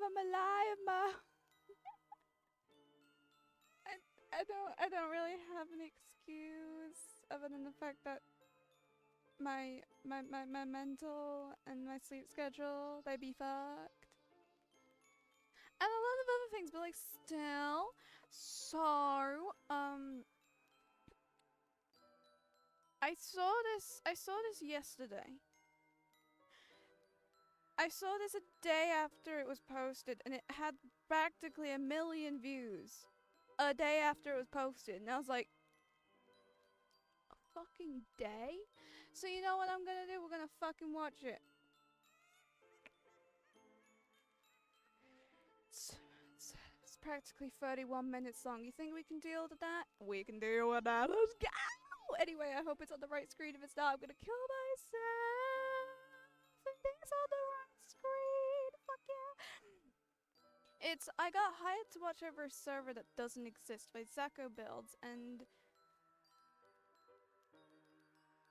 I'm alive, ma. I don't really have an excuse other than the fact that my mental and my sleep schedule, they be fucked. And a lot of other things, but like still. So, I saw this yesterday. I saw this a day after it was posted, and it had practically 1 million views a day after it was posted, and I was like, a fucking day? So you know what I'm gonna do? We're gonna fucking watch it. It's practically 31 minutes long. You think we can deal with that? We can deal with that. Let's go! Anyway, I hope it's on the right screen. If it's not, I'm gonna kill myself. If it's on the right screen, fuck yeah. I got hired to watch over a server that doesn't exist by Zako Builds, and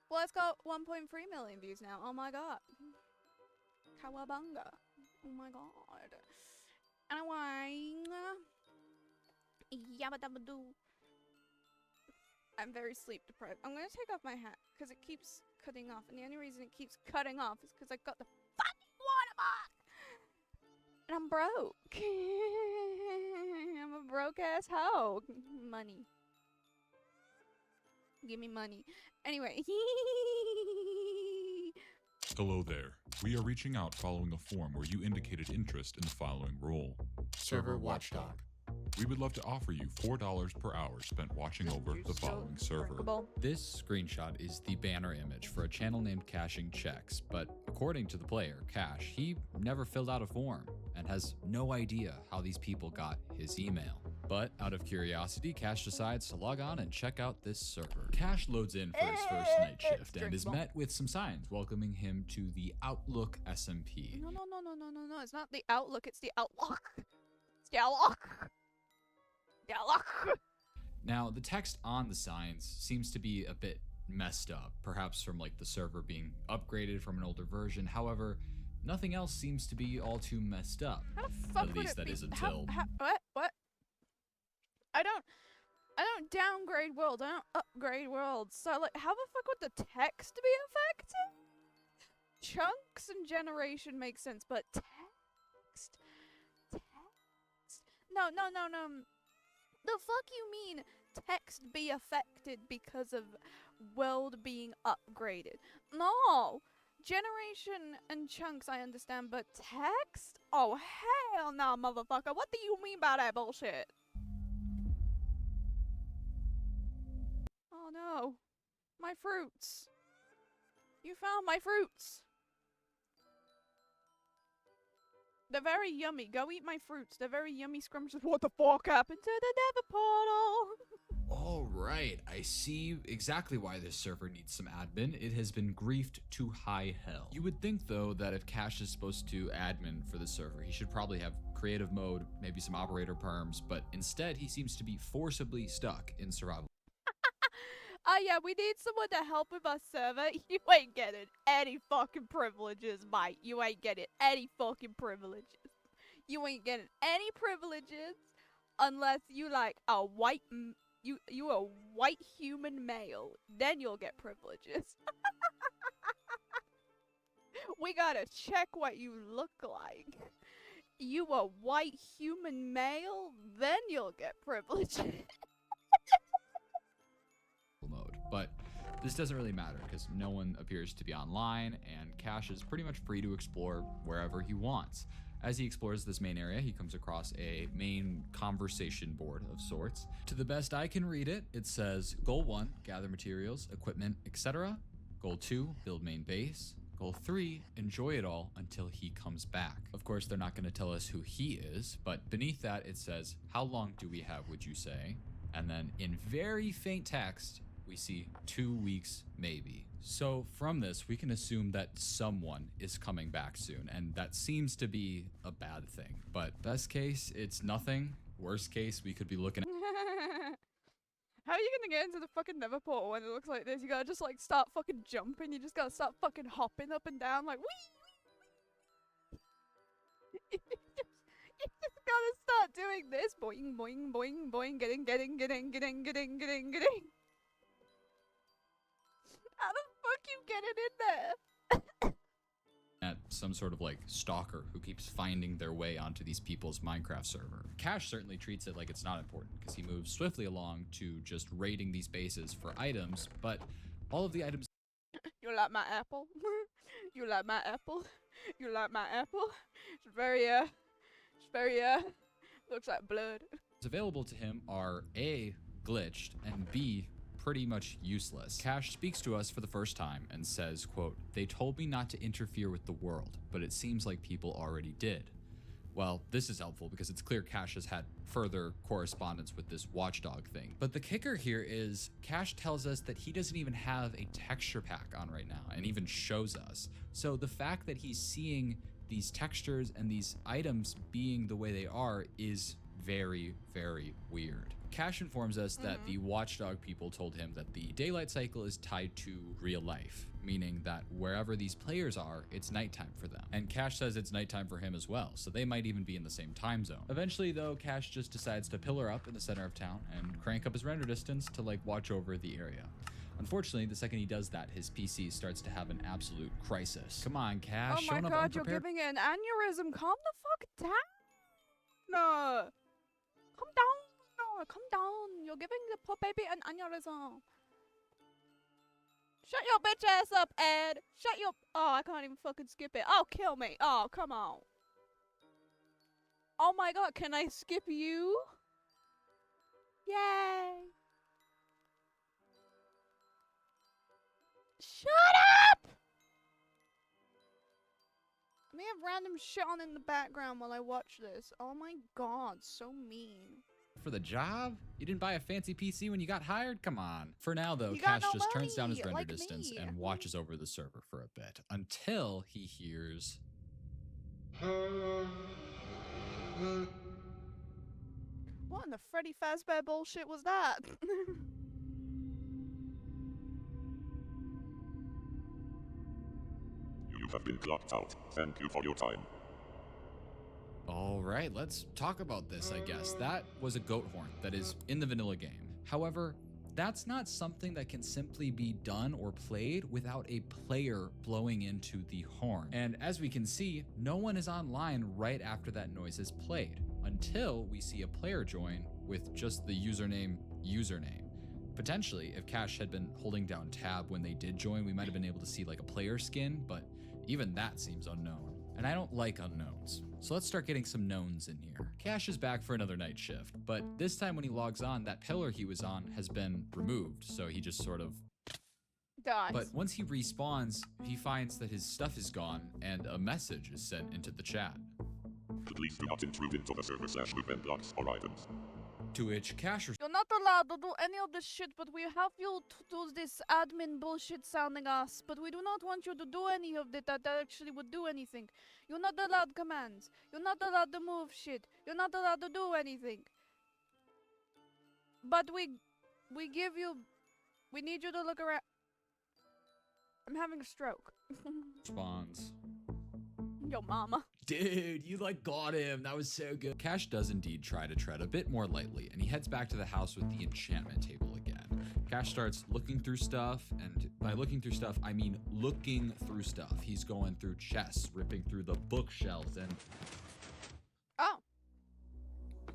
well, it's got 1.3 million views now. Oh my god. Kawabunga. Oh my god. Anyway. Yabba-dabba-doo. I'm very sleep deprived. I'm gonna take off my hat because it keeps cutting off, and the only reason it keeps cutting off is because I got the fucking watermark, and I'm broke. I'm a broke ass hoe. Money. Give me money. Anyway. Hello there. We are reaching out following a form where you indicated interest in the following role: Server Watchdog. We would love to offer you $4 per hour spent watching over the following server. This screenshot is the banner image for a channel named Cashing Checks, but according to the player, Cash, he never filled out a form and has no idea how these people got his email. But out of curiosity, Cash decides to log on and check out this server. Cash loads in for his first night shift and is met with some signs welcoming him to the Outlook SMP. No. It's not the Outlook, it's the Outlook. It's the Outlook. The Outlook. Now, the text on the signs seems to be a bit messed up, perhaps from like the server being upgraded from an older version. However, nothing else seems to be all too messed up. How the fuck At would least it that be? is until What? I don't downgrade worlds. I don't upgrade worlds. So like, how the fuck would the text be affected? Chunks and generation make sense, but text. No. The fuck you mean text be affected because of world being upgraded? No. Generation and chunks I understand, but text? Oh hell no, motherfucker. What do you mean by that bullshit? Oh no. My fruits. You found my fruits. They're very yummy. Go eat my fruits. They're very yummy scrumptious. What the fuck happened to the Nether portal? All right, I see exactly why this server needs some admin. It has been griefed to high hell. You would think, though, that if Cash is supposed to admin for the server, he should probably have creative mode, maybe some operator perms, but instead he seems to be forcibly stuck in survival. Yeah, we need someone to help with our server. You ain't getting any fucking privileges, mate. You ain't getting any fucking privileges. You ain't getting any privileges unless you like a white you a white human male. Then you'll get privileges. We gotta check what you look like. You a white human male, then you'll get privileges. Mode, but this doesn't really matter because no one appears to be online and Cash is pretty much free to explore wherever he wants. As he explores this main area, he comes across a main conversation board of sorts. To the best I can read it, it says Goal 1, gather materials, equipment, etc. Goal 2, build main base. Goal 3, enjoy it all until he comes back. Of course, they're not going to tell us who he is, but beneath that it says, how long do we have, would you say? And then in very faint text, we see 2 weeks maybe. So from this, we can assume that someone is coming back soon, and that seems to be a bad thing. But best case, it's nothing. Worst case, we could be looking at How are you gonna get into the fucking Nether portal when it looks like this? You gotta just like start fucking jumping. You just gotta start fucking hopping up and down like wee. doing this. Boing, boing, boing, boing, getting. How the fuck you get it in there? At some sort of like stalker who keeps finding their way onto these people's Minecraft server. Cash certainly treats it like it's not important because he moves swiftly along to just raiding these bases for items, but all of the items You like my apple? You like my apple? You like my apple? It's very, looks like blood. available to him are A, glitched, and B, pretty much useless. Cash speaks to us for the first time and says, quote, "They told me not to interfere with the world, but it seems like people already did." Well, this is helpful because it's clear Cash has had further correspondence with this watchdog thing. But the kicker here is Cash tells us that he doesn't even have a texture pack on right now and even shows us. So the fact that he's seeing these textures and these items being the way they are is very, very weird. Cash informs us that the watchdog people told him that the daylight cycle is tied to real life, meaning that wherever these players are, it's nighttime for them. And Cash says it's nighttime for him as well, so they might even be in the same time zone. Eventually, though, Cash just decides to pillar up in the center of town and crank up his render distance to like watch over the area. Unfortunately, the second he does that, his PC starts to have an absolute crisis. Come on, Cash. Oh my god, you're giving it an aneurysm. Calm the fuck down. No. Calm down. No, calm down. You're giving the poor baby an aneurysm. Shut your bitch ass up, Ed. Shut your... Oh, I can't even fucking skip it. Oh, kill me. Oh, come on. Oh my god, can I skip you? Yay. Shut up! May have random shit on in the background while I watch this. Oh my god, so mean. For the job? You didn't buy a fancy PC when you got hired? Come on. For now, though, You got Cash no just turns down his money, render like distance me. and watches over the server for a bit until he hears. What in the Freddy Fazbear bullshit was that? You have been clocked out. Thank you for your time. All right, let's talk about this, I guess. That was a goat horn that is in the vanilla game. However, that's not something that can simply be done or played without a player blowing into the horn. And as we can see, no one is online right after that noise is played until we see a player join with just the username. Potentially, if Cash had been holding down tab when they did join, we might have been able to see like a player skin, but even that seems unknown. And I don't like unknowns. So let's start getting some knowns in here. Cash is back for another night shift, but this time when he logs on, that pillar he was on has been removed, so he just sort of... Dies. But once he respawns, he finds that his stuff is gone and a message is sent into the chat. Please do not intrude into the server/movement blocks or items. To which Cash You're not allowed to do any of this shit, but we have you to do this admin bullshit sounding us. But we do not want you to do any of that actually would do anything. You're not allowed commands. You're not allowed to move shit. You're not allowed to do anything. But we give you... We need you to look around... I'm having a stroke. responds. Yo, mama. Dude, you like got him. That was so good. Cash does indeed try to tread a bit more lightly, and he heads back to the house with the enchantment table again. Cash starts looking through stuff, and by looking through stuff, I mean looking through stuff. He's going through chests, ripping through the bookshelves, and Oh.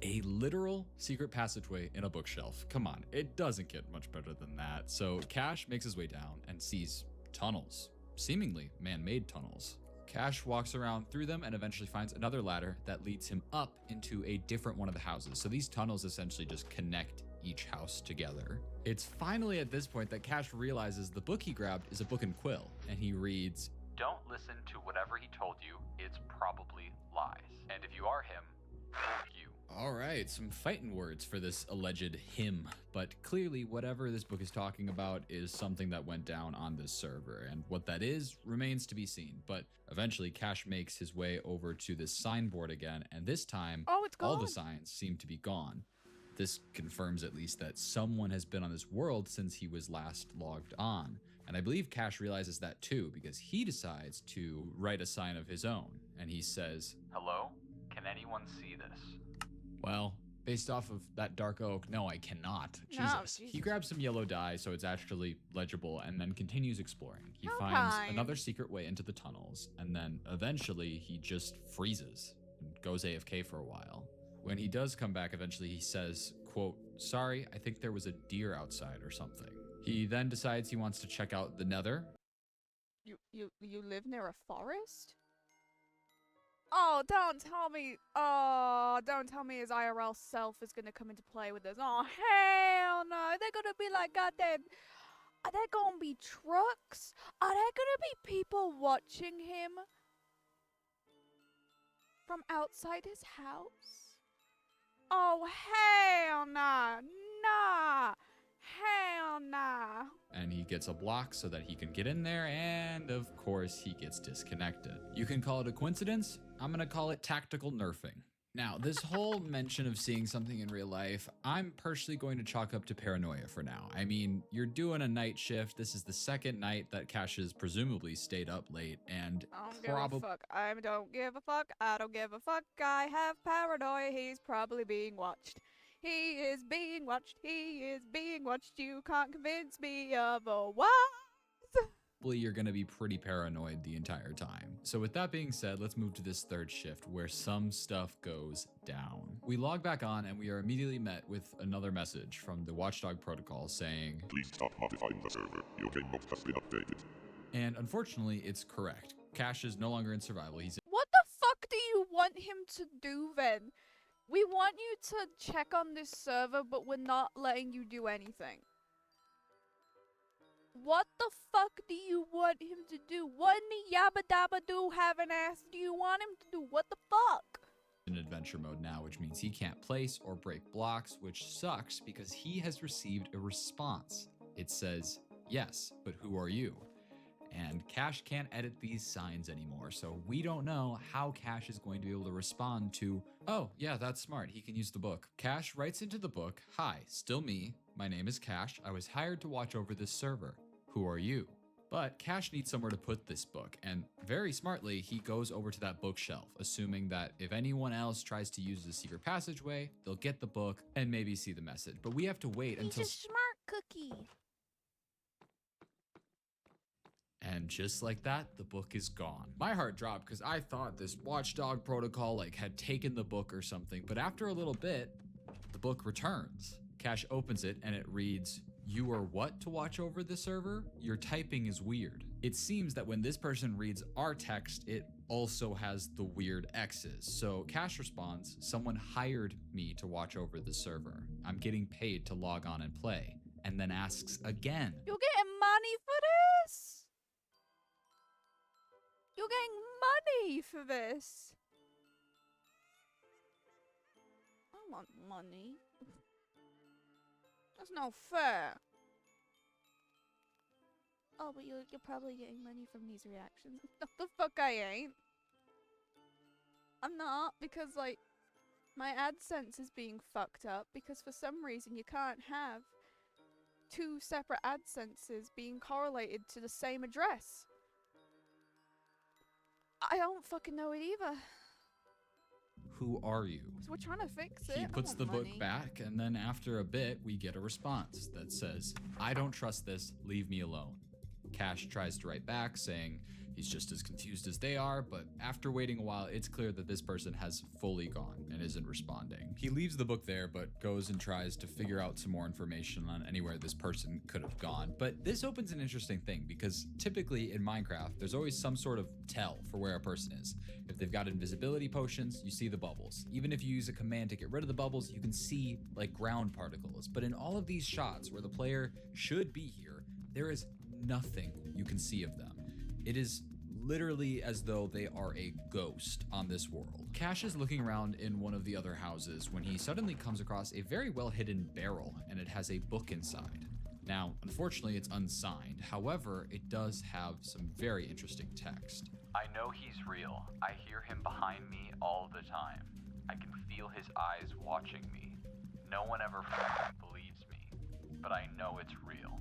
a literal secret passageway in a bookshelf. Come on, it doesn't get much better than that. So Cash makes his way down and sees tunnels, seemingly man-made tunnels. Cash walks around through them and eventually finds another ladder that leads him up into a different one of the houses. So these tunnels essentially just connect each house together. It's finally at this point that Cash realizes the book he grabbed is a book and quill, and he reads, "Don't listen to whatever he told you. It's probably lies. And if you are him, fuck you." all right, some fighting words for this alleged him, but clearly whatever this book is talking about is something that went down on this server, and what that is remains to be seen. But eventually Cash makes his way over to this signboard again, and this time Oh, it's all gone. the signs seem to be gone. This confirms at least that someone has been on this world since he was last logged on. And I believe Cash realizes that too, because he decides to write a sign of his own, and he says, Hello? Can anyone see this? Well, based off of that dark oak, no, I cannot. No, Jesus. He Jesus. grabs some yellow dye so it's actually legible and then continues exploring. He No finds time. another secret way into the tunnels and then eventually he just freezes and goes AFK for a while. When he does come back eventually, he says, quote, "Sorry, I think there was a deer outside or something." He then decides he wants to check out the nether. You live near a forest? Oh, don't tell me. Oh, don't tell me his IRL self is gonna come into play with this. Oh, hell no. They're gonna be like, goddamn. Are there gonna be trucks? Are there gonna be people watching him from outside his house? Oh, hell nah. Nah. Hell nah. And he gets a block so that he can get in there, and of course he gets disconnected. You can call it a coincidence. I'm gonna call it tactical nerfing. Now, this whole mention of seeing something in real life, I'm personally going to chalk up to paranoia for now. I mean, you're doing a night shift. This is the second night that Cash has presumably stayed up late, and I don't give a fuck. I don't give a fuck. I don't give a fuck. I have paranoia. He's probably being watched. He is being watched. He is being watched. You can't convince me otherwise. you're going to be pretty paranoid the entire time. So with that being said, let's move to this third shift where some stuff goes down. We log back on and we are immediately met with another message from the Watchdog protocol saying, Please stop modifying the server. Your game mode has been updated. and unfortunately it's correct. Cash is no longer in survival. He's What the fuck do you want him to do then? We want you to check on this server, but we're not letting you do anything. What the fuck do you want him to do? What in the yabba dabba do have an ass do you want him to do? What the fuck? in adventure mode now, which means he can't place or break blocks, which sucks because he has received a response. It says, "Yes, but who are you?" And Cash can't edit these signs anymore, so we don't know how Cash is going to be able to respond to, "Oh, yeah, that's smart, he can use the book." Cash writes into the book, "Hi, still me. My name is Cash. I was hired to watch over this server. Who are you?" But Cash needs somewhere to put this book, and very smartly, he goes over to that bookshelf, assuming that if anyone else tries to use the secret passageway, they'll get the book and maybe see the message. But we have to wait He's until... a smart cookie. And just like that, the book is gone. My heart dropped because I thought this Watchdog protocol had taken the book or something, but after a little bit, the book returns. Cash opens it and it reads, "You are what to watch over the server? Your typing is weird." It seems that when this person reads our text, it also has the weird X's. So Cash responds, "Someone hired me to watch over the server. I'm getting paid to log on and play." And then asks again, You're getting money for this? You're getting money for this? I want money. That's not fair. Oh, but you're probably getting money from these reactions. No, the fuck I ain't. I'm not, because, my AdSense is being fucked up because for some reason you can't have two separate AdSenses being correlated to the same address. I don't fucking know it either. "Who are you?" So we're trying to fix it. He I puts want the book money. back, and then after a bit, we get a response that says, "I don't trust this, leave me alone." Cash tries to write back, saying he's just as confused as they are, but after waiting a while, it's clear that this person has fully gone and isn't responding. He leaves the book there, but goes and tries to figure out some more information on anywhere this person could have gone. But this opens an interesting thing, because typically in Minecraft, there's always some sort of tell for where a person is. If they've got invisibility potions, you see the bubbles. Even if you use a command to get rid of the bubbles, you can see ground particles. But in all of these shots where the player should be here, there is nothing you can see of them. It is literally as though they are a ghost on this world. Cash is looking around in one of the other houses when he suddenly comes across a very well hidden barrel, and it has a book inside. Now, unfortunately, it's unsigned. However, it does have some very interesting text. I know he's real. I hear him behind me all the time. I can feel his eyes watching me. No one ever believes me, but I know it's real.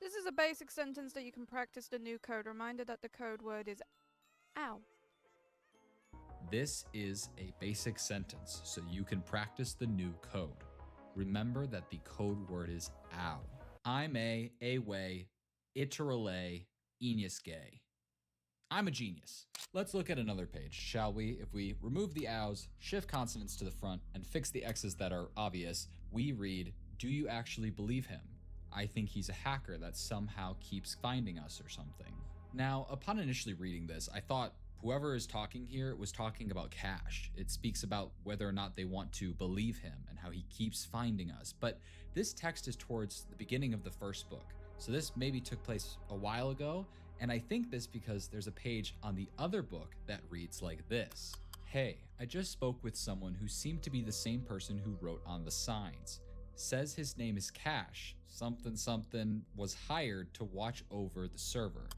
This is a basic sentence that you can practice the new code. Reminder that the code word is ow. This is a basic sentence, so you can practice the new code. Remember that the code word is ow. I'm a way, iterale, enius gay. I'm a genius. Let's look at another page, shall we? If we remove the ows, shift consonants to the front, and fix the x's that are obvious, we read, do you actually believe him? I think he's a hacker that somehow keeps finding us or something. Now, upon initially reading this, I thought whoever is talking here was talking about Cash. It speaks about whether or not they want to believe him and how he keeps finding us. But this text is towards the beginning of the first book. So this maybe took place a while ago. And I think this because there's a page on the other book that reads like this. Hey, I just spoke with someone who seemed to be the same person who wrote on the signs. Says his name is Cash. Something was hired to watch over the server.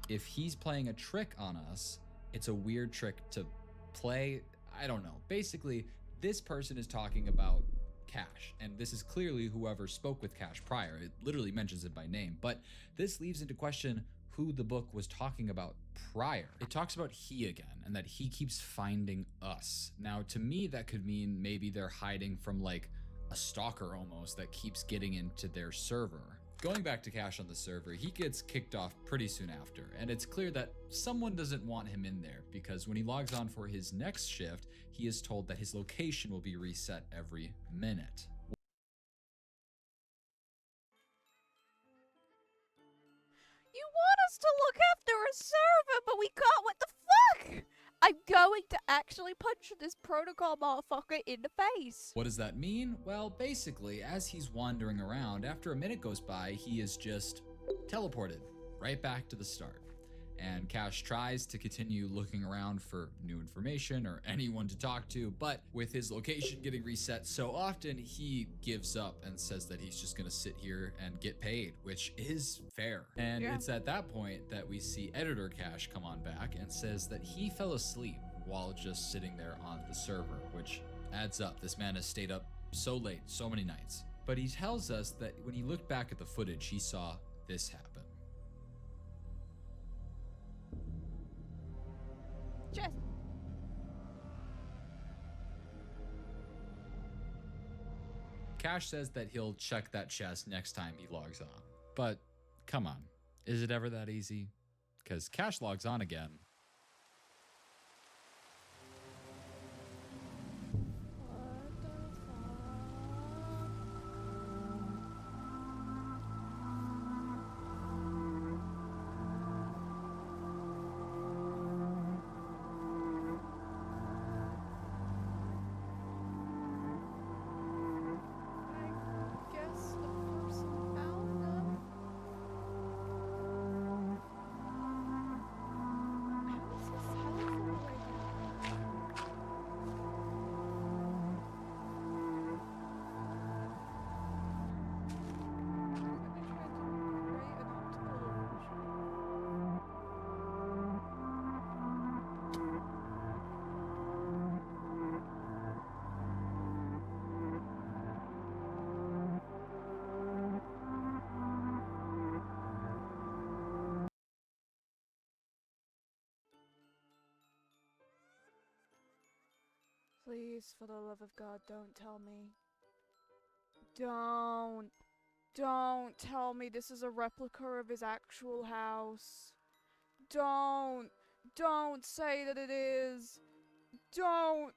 If he's playing a trick on us, it's a weird trick to play. I don't know. Basically, this person is talking about Cash, and this is clearly whoever spoke with Cash prior. It literally mentions it by name, but this leaves into question who the book was talking about prior. It talks about he again, and that he keeps finding us. Now, to me, that could mean maybe they're hiding from like a stalker almost that keeps getting into their server. Going back to Cash on the server, he gets kicked off pretty soon after, and it's clear that someone doesn't want him in there because when he logs on for his next shift, he is told that his location will be reset every minute. You want us to look after a server, but we can't. What the fuck? I'm going to actually punch this protocol motherfucker in the face. What does that mean? Well, basically, as he's wandering around, after a minute goes by, he is just teleported right back to the start. And Cash tries to continue looking around for new information or anyone to talk to, but with his location getting reset so often, he gives up and says that he's just gonna sit here and get paid, which is fair. And Yeah. it's at that point that we see Editor Cash come on back and says that he fell asleep while just sitting there on the server, which adds up. This man has stayed up so late, so many nights. But he tells us that when he looked back at the footage, he saw this happen. Chest. Cash says that he'll check that chest next time he logs on. But come on, is it ever that easy? Because Cash logs on again. What the I guess the person found them. How is this helpful right now? I'm gonna try to create an optical illusion. Please, for the love of God, don't tell me. Don't tell me this is a replica of his actual house. Don't say that it is. No,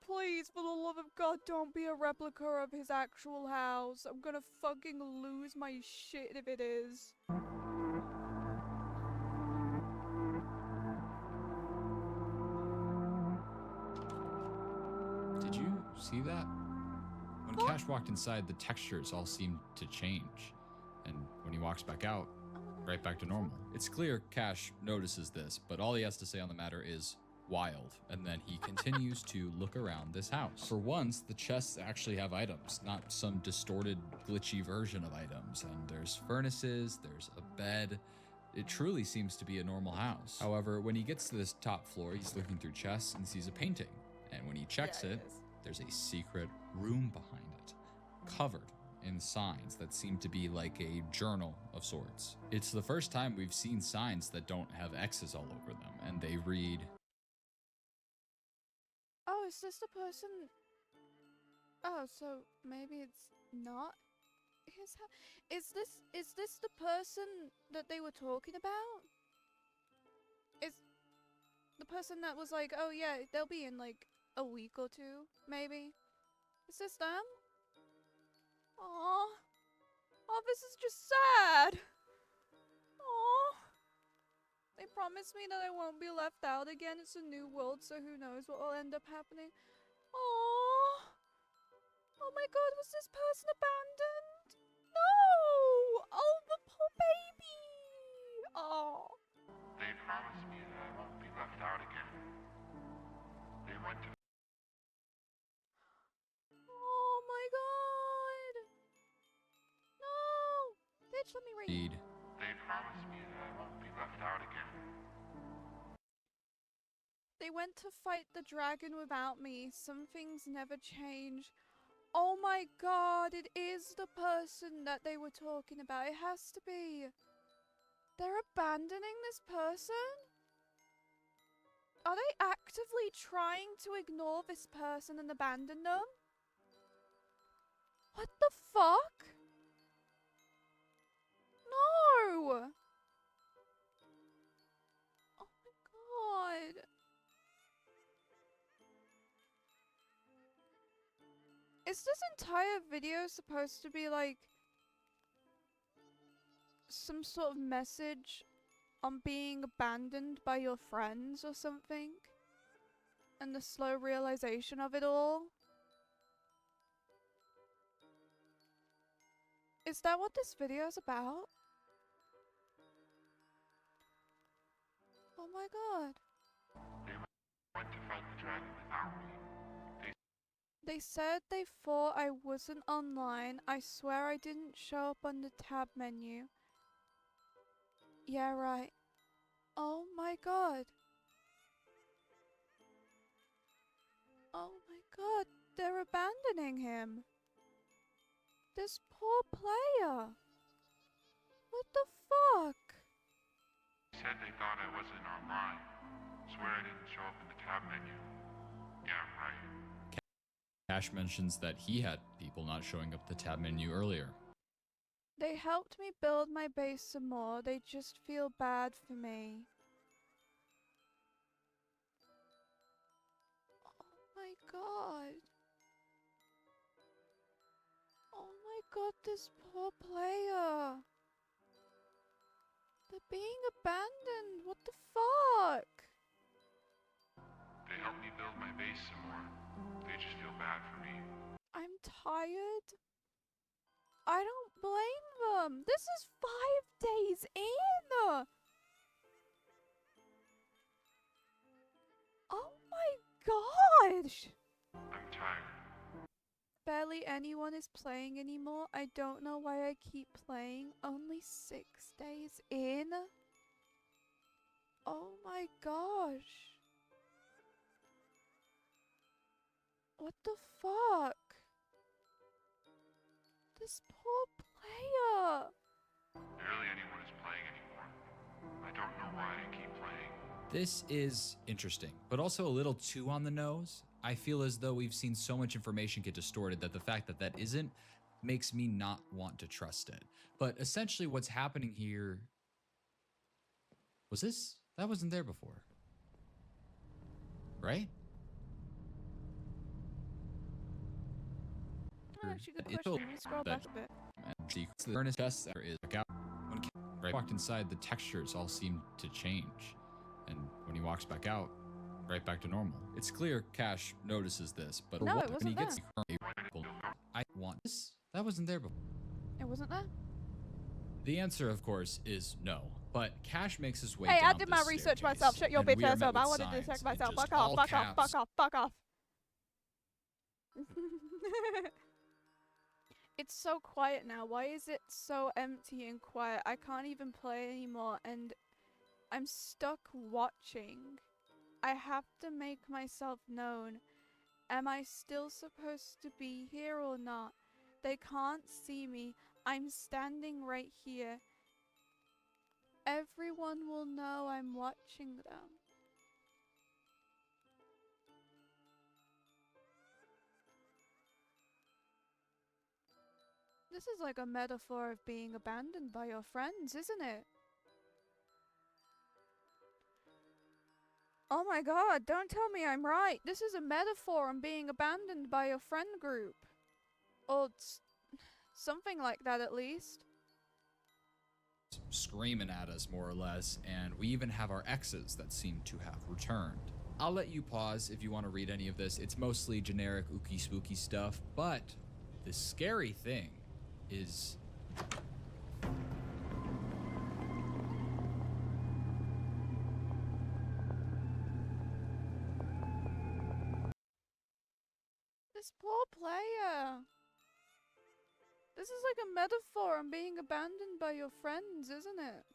please, for the love of God, don't be a replica of his actual house. I'm gonna fucking lose my shit if it is. Did you see that? When Cash walked inside, the textures all seemed to change. And when he walks back out, right back to normal. It's clear Cash notices this, but all he has to say on the matter is wild. And then he continues to look around this house. For once, the chests actually have items, not some distorted, glitchy version of items. And there's furnaces, there's a bed. It truly seems to be a normal house. However, when he gets to this top floor, he's looking through chests and sees a painting. And when he checks Yeah, it, it is. there's a secret room behind it, covered in signs that seem to be like a journal of sorts. It's the first time we've seen signs that don't have X's all over them, and they read, Oh, is this the person? Oh, so maybe it's not his is this the person that they were talking about? Is the person that was like, oh yeah, they'll be in like a week or two, maybe? Is this them? Aww. Oh, this is just sad. Aww. They promised me that I won't be left out again. It's a new world, so who knows what will end up happening. Aww. Oh my god, was this person abandoned? No! Oh, the poor baby! Oh. They promised me that I won't be left out again. They went to Oh my god! No! Bitch, let me read. They promised me that I won't be left out again. They went to fight the dragon without me. Some things never change. Oh my god, it is the person that they were talking about. It has to be. They're abandoning this person? Are they actively trying to ignore this person and abandon them? What the fuck? No! Oh my god. Is this entire video supposed to be like some sort of message on being abandoned by your friends or something? And the slow realization of it all? Is that what this video is about? Oh my god. They went to fight the dragon without me. They said they thought I wasn't online. I swear I didn't show up on the tab menu. Yeah, right. Oh my god. Oh my god, they're abandoning him. This poor player. What the fuck? They said they thought I wasn't online. Swear I didn't show up in the tab menu. Yeah, right. Cash mentions that he had people not showing up the tab menu earlier. They helped me build my base some more. They just feel bad for me. Oh my god. Oh my god, this poor player. They're being abandoned. What the fuck? They helped me build my base some more. They just feel bad for me. I'm tired. I don't blame them. This is 5 days in. Oh my gosh. I'm tired. Barely anyone is playing anymore. I don't know why I keep playing. Only 6 days in. Oh my gosh. What the fuck? This poor player. Barely anyone is playing anymore. I don't know why I keep playing. This is interesting, but also a little too on the nose. I feel as though we've seen so much information get distorted that the fact that that isn't makes me not want to trust it. But essentially what's happening here... Was this? That wasn't there before. Right? Oh, actually, good It's question. Let me scroll back a bit. And the furnace dust there is back out. When Ray walked inside, the textures all seemed to change. And when he walks back out, right back to normal. It's clear Cash notices this, but No, it when he wasn't gets I want this. That wasn't there before. It wasn't there? The answer, of course, is no. But Cash makes his way Hey, down I did my this research staircase, myself. Shut your and bitch we are ass met up. I with wanted to check signs in myself. just Fuck off, all fuck off, caps. fuck off, fuck off. It's so quiet now. Why is it so empty and quiet? I can't even play anymore and I'm stuck watching. I have to make myself known. Am I still supposed to be here or not? They can't see me. I'm standing right here. Everyone will know I'm watching them. This is like a metaphor of being abandoned by your friends, isn't it? Oh my god, don't tell me I'm right. This is a metaphor on being abandoned by your friend group. Or something like that at least. Screaming at us more or less, and we even have our exes that seem to have returned. I'll let you pause if you want to read any of this. It's mostly generic ooky spooky stuff, but the scary thing is this poor player. This is like a metaphor on being abandoned by your friends, isn't it?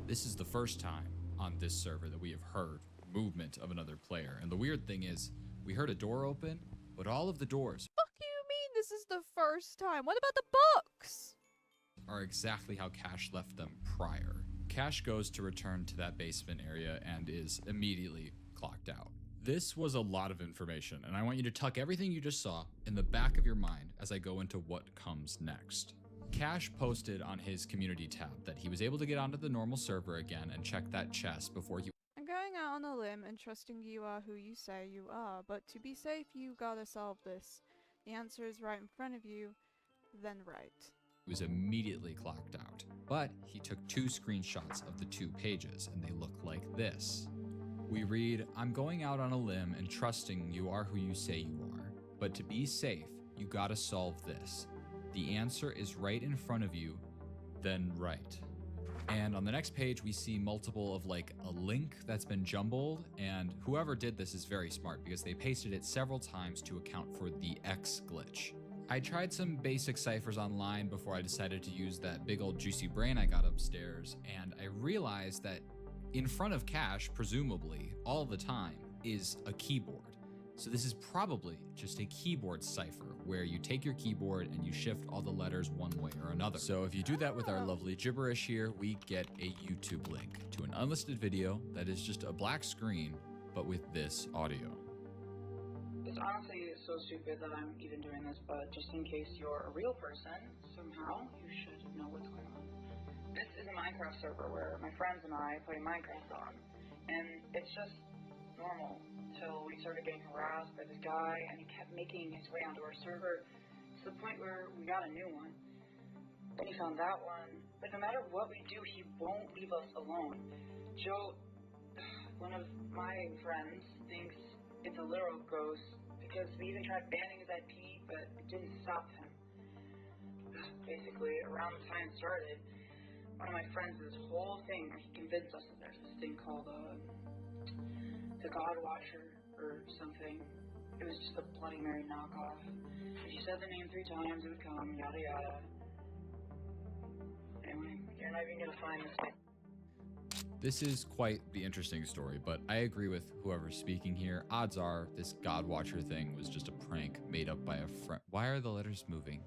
this is the first time on this server that we have heard movement of another player. And the weird thing is, we heard a door open, but all of the doors Fuck you mean this is the first time? What about the books? are exactly how Cash left them prior. Cash goes to return to that basement area and is immediately clocked out. This was a lot of information, and I want you to tuck everything you just saw in the back of your mind as I go into what comes next. Cash posted on his community tab that he was able to get onto the normal server again and check that chest before he I'm going out on a limb and trusting you are who you say you are, but to be safe, you gotta solve this. The answer is right in front of you, then right. was immediately clocked out. But he took 2 screenshots of the 2 pages, and they look like this. We read, I'm going out on a limb and trusting you are who you say you are. But to be safe, you gotta solve this. The answer is right in front of you, then right. And on the next page, we see multiple of like a link that's been jumbled, and whoever did this is very smart because they pasted it several times to account for the X glitch. I tried some basic ciphers online before I decided to use that big old juicy brain I got upstairs, and I realized that in front of Cash, presumably, all the time, is a keyboard. So this is probably just a keyboard cipher where you take your keyboard and you shift all the letters one way or another. So if you do that with our lovely gibberish here, we get a YouTube link to an unlisted video that is just a black screen, but with this audio. It's honestly so stupid that I'm even doing this, but just in case you're a real person, somehow you should know what's going on. This is a Minecraft server where my friends and I play Minecraft on, and it's just normal until we started getting harassed by this guy, and he kept making his way onto our server to the point where we got a new one. Then he found that one, but no matter what we do, he won't leave us alone. Joe, one of my friends, thinks it's a literal ghost because we even tried banning his IP, but it didn't stop him. Basically, around the time it started, one of my friends did this whole thing where he convinced us that there's this thing called the God Watcher or something. It was just a Bloody Mary knockoff. If you said the name 3 times, it would come, yada yada. Anyway, you're not even gonna find this. This is quite the interesting story, but I agree with whoever's speaking here. Odds are this God Watcher thing was just a prank made up by a friend. Why are the letters moving?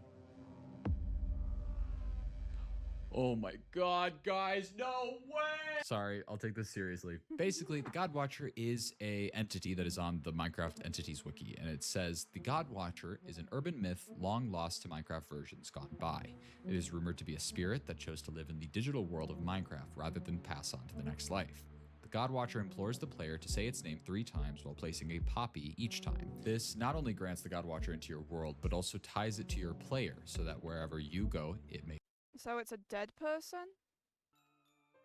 Oh my god, guys, no way! Sorry, I'll take this seriously. Basically, the God Watcher is a entity that is on the Minecraft Entities Wiki, and it says, the God Watcher is an urban myth long lost to Minecraft versions gone by. It is rumored to be a spirit that chose to live in the digital world of Minecraft rather than pass on to the next life. The God Watcher implores the player to say its name 3 times while placing a poppy each time. This not only grants the God Watcher into your world, but also ties it to your player so that wherever you go, it may So it's a dead person?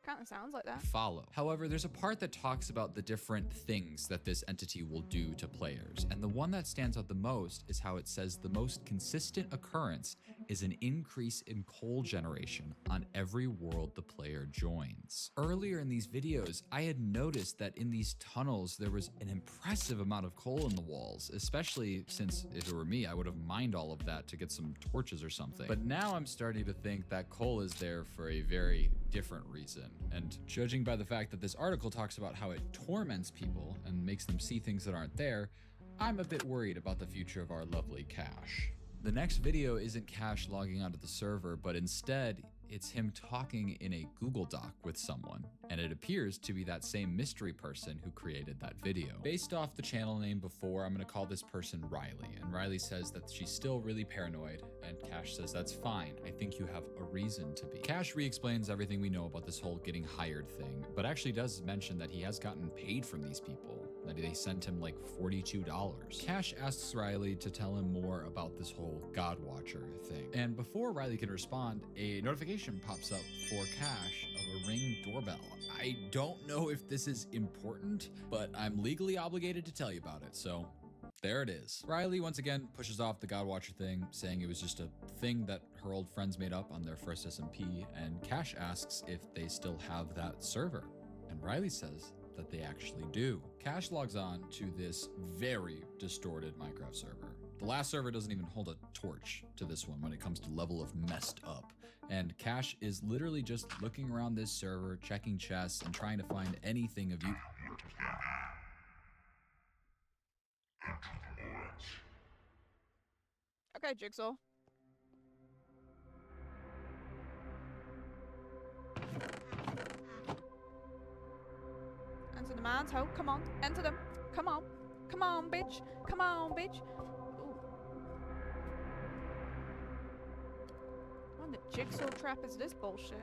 Kinda sounds like that. follow. However, there's a part that talks about the different things that this entity will do to players, and the one that stands out the most is how it says the most consistent occurrence is an increase in coal generation on every world the player joins. Earlier in these videos, I had noticed that in these tunnels there was an impressive amount of coal in the walls, especially since if it were me, I would have mined all of that to get some torches or something. But now I'm starting to think that coal is there for a very different reason. And judging by the fact that this article talks about how it torments people and makes them see things that aren't there, I'm a bit worried about the future of our lovely Cash. The next video isn't Cash logging onto the server, but instead it's him talking in a Google Doc with someone, and it appears to be that same mystery person who created that video. Based off the channel name before, I'm gonna call this person Riley, and Riley says that she's still really paranoid, and Cash says that's fine, I think you have a reason to be. Cash re-explains everything we know about this whole getting hired thing, but actually does mention that he has gotten paid from these people, that they sent him like $42. Cash asks Riley to tell him more about this whole God Watcher thing, and before Riley can respond, a notification pops up for Cash of a Ring doorbell. I don't know if this is important, but I'm legally obligated to tell you about it, so there it is. Riley once again pushes off the God Watcher thing, saying it was just a thing that her old friends made up on their first SMP, and Cash asks if they still have that server, and Riley says that they actually do. Cash logs on to this very distorted Minecraft server. The last server doesn't even hold a torch to this one when it comes to level of messed up. And Cash is literally just looking around this server, checking chests, and trying to find anything of use. Okay, Jigsaw. Enter the man's hole. Come on, enter them. Come on. Come on, bitch. Come on, bitch. What the jigsaw trap is this bullshit?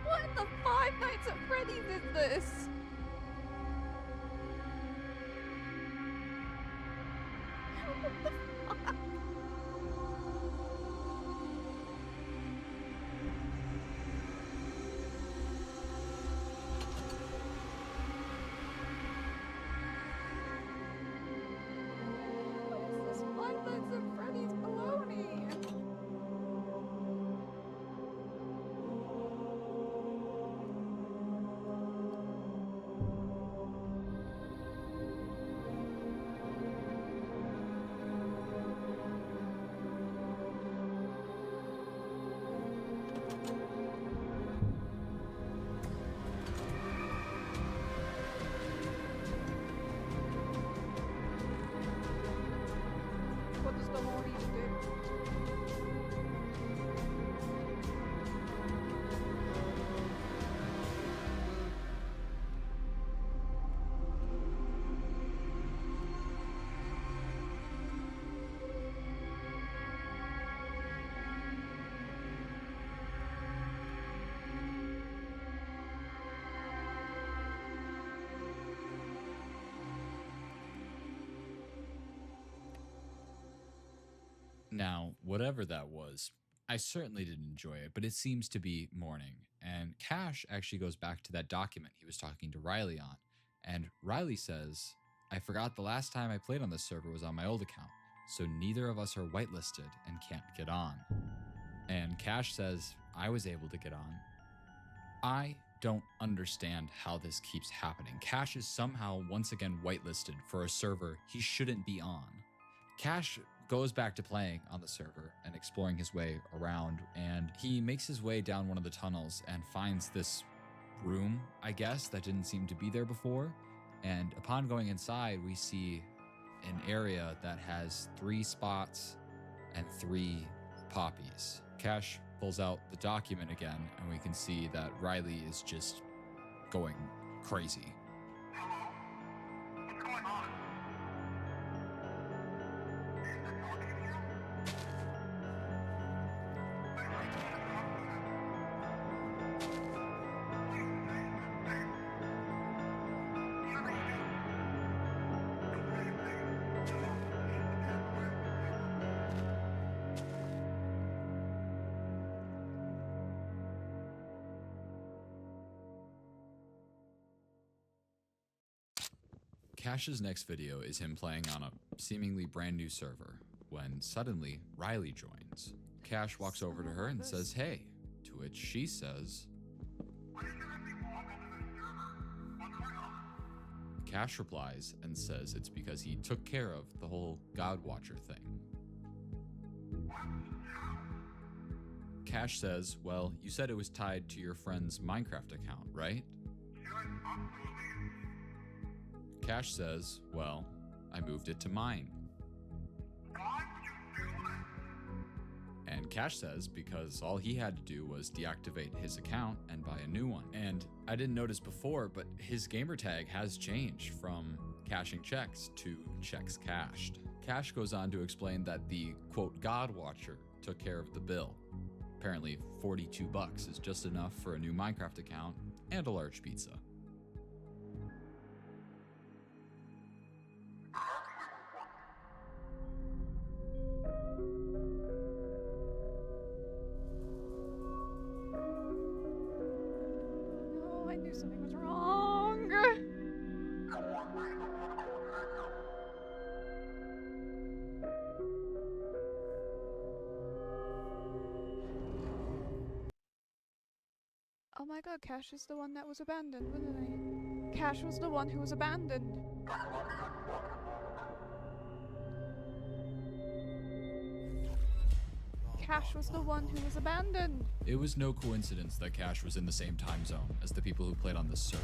What in the Five Nights at Freddy's is this? What the fuck? What is this Five Nights at Freddy's baloney? What does the Lord even do? Now, whatever that was, I certainly didn't enjoy it, but it seems to be morning. And Cash actually goes back to that document he was talking to Riley on. And Riley says, I forgot the last time I played on this server was on my old account, so neither of us are whitelisted and can't get on. And Cash says, I was able to get on. I don't understand how this keeps happening. Cash is somehow once again whitelisted for a server he shouldn't be on. Cash goes back to playing on the server and exploring his way around, and he makes his way down one of the tunnels and finds this room, I guess, that didn't seem to be there before. And upon going inside, we see an area that has 3 spots and 3 poppies. Cash pulls out the document again, and we can see that Riley is just going crazy. What's going on? Cash's next video is him playing on a seemingly brand new server when suddenly Riley joins. Cash walks over to her and says, "Hey," to which she says, Cash replies and says it's because he took care of the whole God Watcher thing. Cash says, "Well, you said it was tied to your friend's Minecraft account, right?" Cash says, "Well, I moved it to mine." And Cash says because all he had to do was deactivate his account and buy a new one. And I didn't notice before, but his gamertag has changed from cashing checks to checks cashed. Cash goes on to explain that the quote God Watcher took care of the bill. Apparently $42 is just enough for a new Minecraft account and a large pizza. No, I knew something was wrong. Oh my god, Cash is the one that was abandoned, wasn't he? Cash was the one who was abandoned. Cash was the one who was abandoned. It was no coincidence that Cash was in the same time zone as the people who played on this server.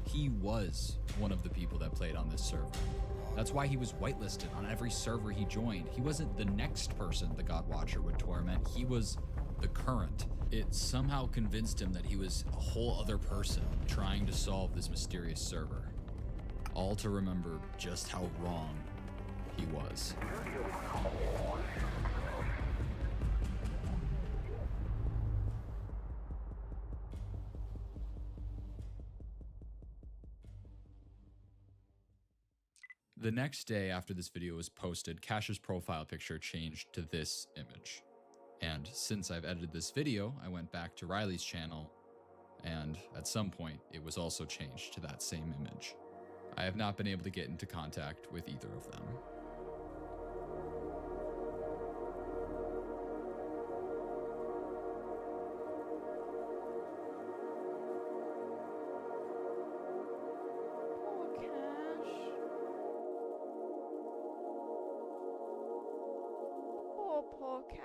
He was one of the people that played on this server. That's why he was whitelisted on every server he joined. He wasn't the next person the God Watcher would torment, he was the current. It somehow convinced him that he was a whole other person trying to solve this mysterious server. All to remember just how wrong he was. The next day after this video was posted, Cash's profile picture changed to this image. And since I've edited this video, I went back to Riley's channel, and at some point, it was also changed to that same image. I have not been able to get into contact with either of them. Poor Cash. Poor Cash.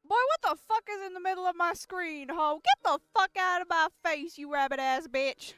Boy, what the fuck is in the middle of my screen, ho? Get the fuck out of my face, you rabbit ass bitch.